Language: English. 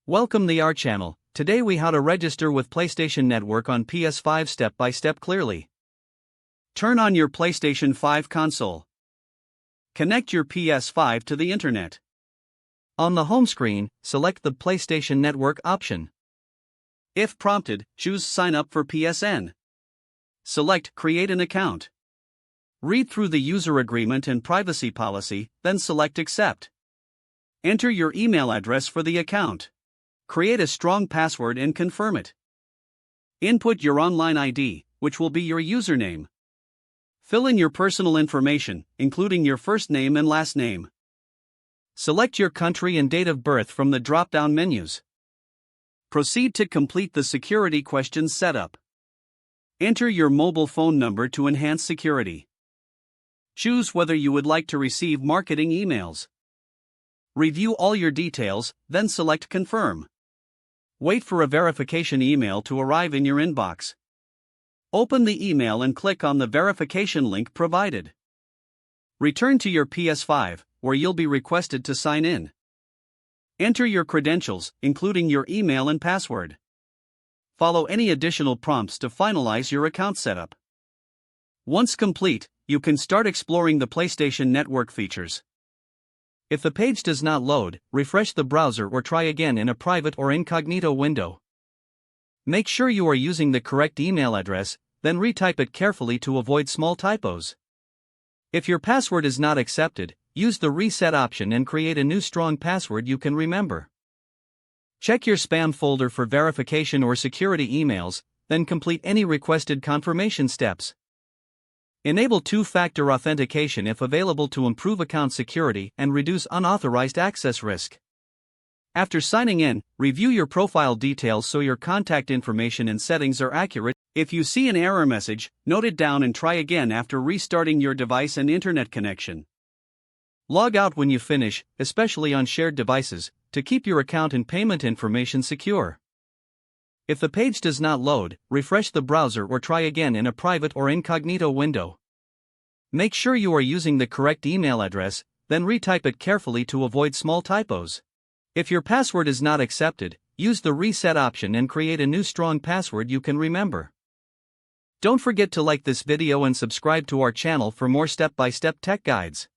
Welcome to our channel. Today we how to register with PlayStation Network on PS5 step by step clearly. Turn on your PlayStation 5 console. Connect your PS5 to the internet. On the home screen, select the PlayStation Network option. If prompted, choose Sign up for PSN. Select Create an account. Read through the user agreement and privacy policy, then select Accept. Enter your email address for the account. Create a strong password and confirm it. Input your online ID, which will be your username. Fill in your personal information, including your first name and last name. Select your country and date of birth from the drop-down menus. Proceed to complete the security questions setup. Enter your mobile phone number to enhance security. Choose whether you would like to receive marketing emails. Review all your details, then select Confirm. Wait for a verification email to arrive in your inbox. Open the email and click on the verification link provided. Return to your PS5, where you'll be requested to sign in. Enter your credentials, including your email and password. Follow any additional prompts to finalize your account setup. Once complete, you can start exploring the PlayStation Network features. If the page does not load, refresh the browser or try again in a private or incognito window. Make sure you are using the correct email address, then retype it carefully to avoid small typos. If your password is not accepted, use the reset option and create a new strong password you can remember. Check your spam folder for verification or security emails, then complete any requested confirmation steps. Enable two-factor authentication if available to improve account security and reduce unauthorized access risk. After signing in, review your profile details so your contact information and settings are accurate. If you see an error message, note it down and try again after restarting your device and internet connection. Log out when you finish, especially on shared devices, to keep your account and payment information secure. If the page does not load, refresh the browser or try again in a private or incognito window. Make sure you are using the correct email address, then retype it carefully to avoid small typos. If your password is not accepted, use the reset option and create a new strong password you can remember. Don't forget to like this video and subscribe to our channel for more step-by-step tech guides.